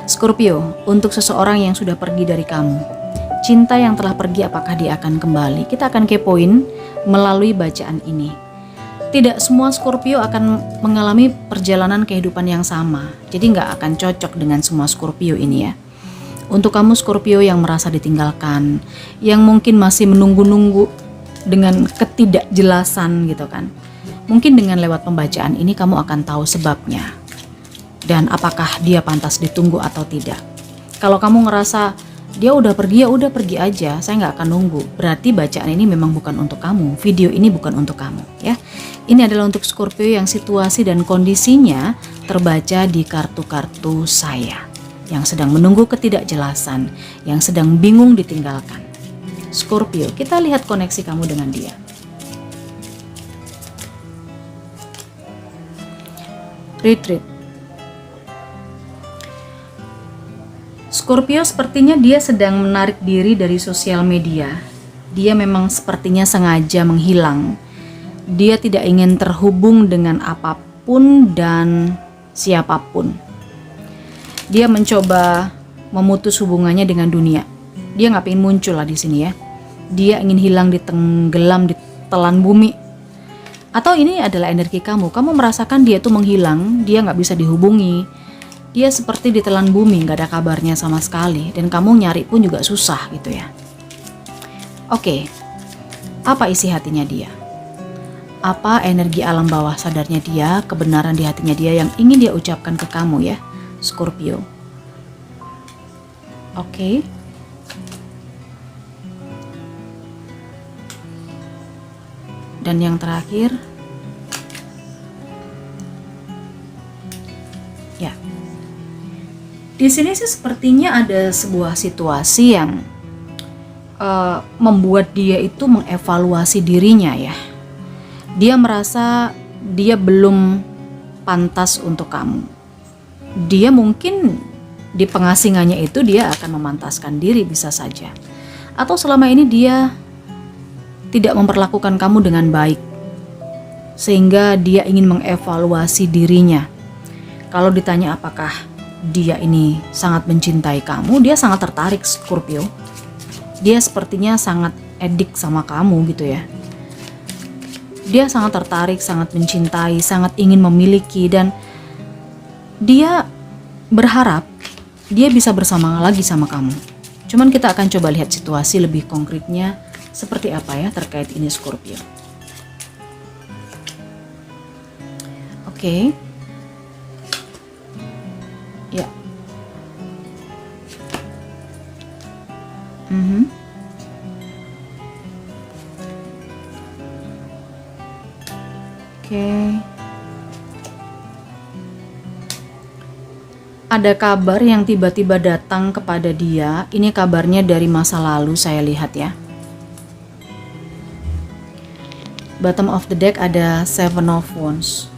Scorpio, untuk seseorang yang sudah pergi dari kamu, cinta yang telah pergi apakah dia akan kembali? Kita akan kepoin melalui bacaan ini. Tidak semua Scorpio akan mengalami perjalanan kehidupan yang sama, jadi nggak akan cocok dengan semua Scorpio ini ya. Untuk kamu Scorpio yang merasa ditinggalkan, yang mungkin masih menunggu-nunggu dengan ketidakjelasan gitu kan. Mungkin dengan lewat pembacaan ini kamu akan tahu sebabnya. Dan apakah dia pantas ditunggu atau tidak. Kalau kamu ngerasa dia udah pergi, ya udah pergi aja, saya nggak akan nunggu. Berarti bacaan ini memang bukan untuk kamu, video ini bukan untuk kamu ya. Ini adalah untuk Scorpio yang situasi dan kondisinya terbaca di kartu-kartu saya, yang sedang menunggu ketidakjelasan, yang sedang bingung ditinggalkan. Scorpio, kita lihat koneksi kamu dengan dia. Retreat. Scorpio sepertinya dia sedang menarik diri dari sosial media. Dia memang sepertinya sengaja menghilang. Dia tidak ingin terhubung dengan apapun dan siapapun. Dia mencoba memutus hubungannya dengan dunia. Dia nggak ingin muncul lah di sini ya. Dia ingin hilang, ditenggelam, ditelan bumi. Atau ini adalah energi kamu. Kamu merasakan dia tuh menghilang, dia nggak bisa dihubungi. Dia seperti ditelan bumi, gak ada kabarnya sama sekali. Dan kamu nyari pun juga susah gitu ya. Oke, apa isi hatinya dia? Apa energi alam bawah sadarnya dia, kebenaran di hatinya dia yang ingin dia ucapkan ke kamu ya, Scorpio. Oke. Dan yang terakhir, ya. Di sini sih sepertinya ada sebuah situasi yang membuat dia itu mengevaluasi dirinya ya. Dia merasa dia belum pantas untuk kamu. Dia mungkin di pengasingannya itu dia akan memantaskan diri bisa saja. Atau selama ini dia tidak memperlakukan kamu dengan baik. Sehingga dia ingin mengevaluasi dirinya. Kalau ditanya apakah dia ini sangat mencintai kamu, dia sangat tertarik Scorpio. Dia sepertinya sangat edik sama kamu gitu ya. Dia sangat tertarik, sangat mencintai, sangat ingin memiliki, dan dia berharap dia bisa bersama lagi sama kamu. Cuman kita akan coba lihat situasi lebih konkretnya seperti apa ya terkait ini Scorpio. Oke. Ya. Oke. Ada kabar yang tiba-tiba datang kepada dia. Ini kabarnya dari masa lalu saya lihat ya. Bottom of the deck ada Seven of Wands.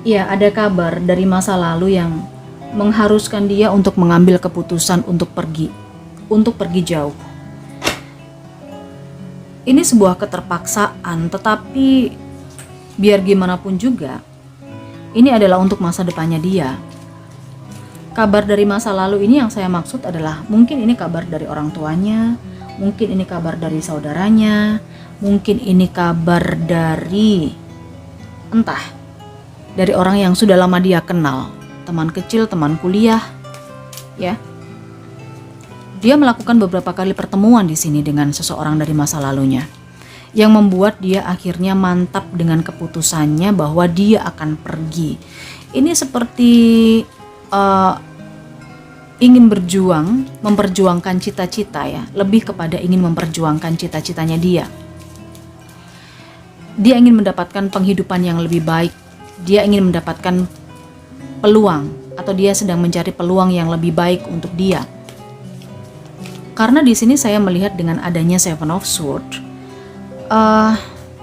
Ya, ada kabar dari masa lalu yang mengharuskan dia untuk mengambil keputusan untuk pergi jauh. Ini sebuah keterpaksaan, tetapi biar gimana pun juga, ini adalah untuk masa depannya dia. Kabar dari masa lalu ini yang saya maksud adalah mungkin ini kabar dari orang tuanya, mungkin ini kabar dari saudaranya, mungkin ini kabar dari entah, dari orang yang sudah lama dia kenal, teman kecil, teman kuliah, ya. Dia melakukan beberapa kali pertemuan di sini dengan seseorang dari masa lalunya, yang membuat dia akhirnya mantap dengan keputusannya bahwa dia akan pergi. Ini seperti ingin berjuang, memperjuangkan cita-cita ya, lebih kepada ingin memperjuangkan cita-citanya dia. Dia ingin mendapatkan penghidupan yang lebih baik. Dia ingin mendapatkan peluang, atau dia sedang mencari peluang yang lebih baik untuk dia. Karena di sini saya melihat dengan adanya Seven of Swords,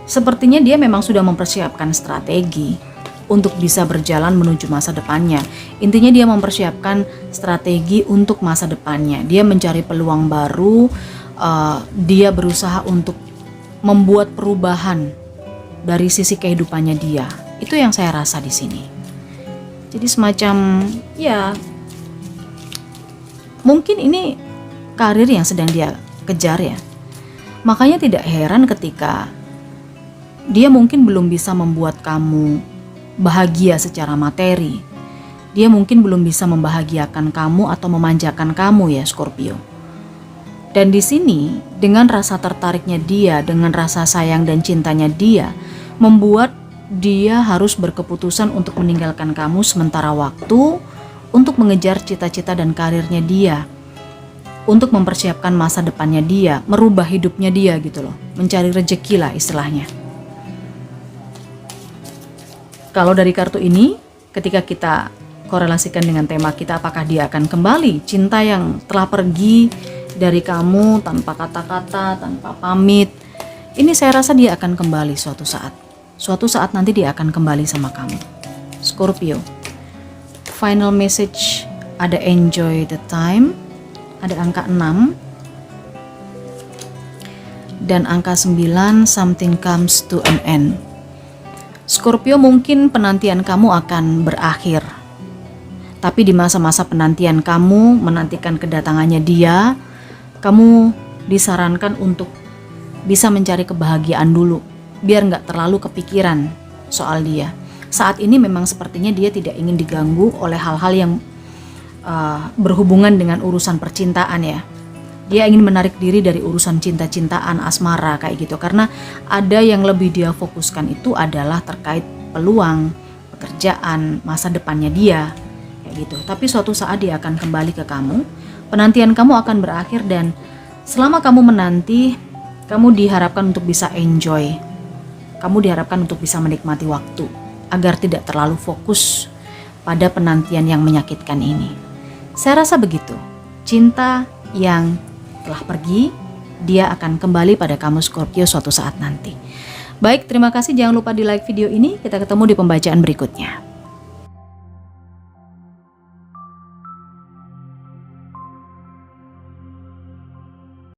sepertinya dia memang sudah mempersiapkan strategi untuk bisa berjalan menuju masa depannya. Intinya dia mempersiapkan strategi untuk masa depannya. Dia mencari peluang baru, dia berusaha untuk membuat perubahan dari sisi kehidupannya dia. Itu yang saya rasa di sini. Jadi semacam ya Mungkin ini karir yang sedang dia kejar ya. Makanya tidak heran ketika dia mungkin belum bisa membuat kamu bahagia secara materi. Dia mungkin belum bisa membahagiakan kamu atau memanjakan kamu ya Scorpio. Dan di sini dengan rasa tertariknya dia, dengan rasa sayang dan cintanya dia, membuat dia harus berkeputusan untuk meninggalkan kamu sementara waktu untuk mengejar cita-cita dan karirnya dia, untuk mempersiapkan masa depannya dia, merubah hidupnya dia gitu loh, mencari rejeki lah istilahnya. Kalau dari kartu ini, ketika kita korelasikan dengan tema kita, apakah dia akan kembali? Cinta yang telah pergi dari kamu tanpa kata-kata, tanpa pamit, ini saya rasa dia akan kembali suatu saat. Suatu saat nanti dia akan kembali sama kamu. Scorpio, final message ada enjoy the time, ada angka 6 dan angka 9, something comes to an end. Scorpio, mungkin penantian kamu akan berakhir. Tapi di masa-masa penantian kamu menantikan kedatangannya dia, kamu disarankan untuk bisa mencari kebahagiaan dulu, biar nggak terlalu kepikiran soal dia. Saat ini memang sepertinya dia tidak ingin diganggu oleh hal-hal yang berhubungan dengan urusan percintaan ya. Dia ingin menarik diri dari urusan cinta-cintaan, asmara kayak gitu. Karena ada yang lebih dia fokuskan itu adalah terkait peluang, pekerjaan, masa depannya dia kayak gitu. Tapi suatu saat dia akan kembali ke kamu. Penantian kamu akan berakhir dan selama kamu menanti, kamu diharapkan untuk bisa enjoy. Kamu diharapkan untuk bisa menikmati waktu agar tidak terlalu fokus pada penantian yang menyakitkan ini. Saya rasa begitu. Cinta yang telah pergi, dia akan kembali pada kamu Scorpio suatu saat nanti. Baik, terima kasih. Jangan lupa di like video ini. Kita ketemu di pembacaan berikutnya.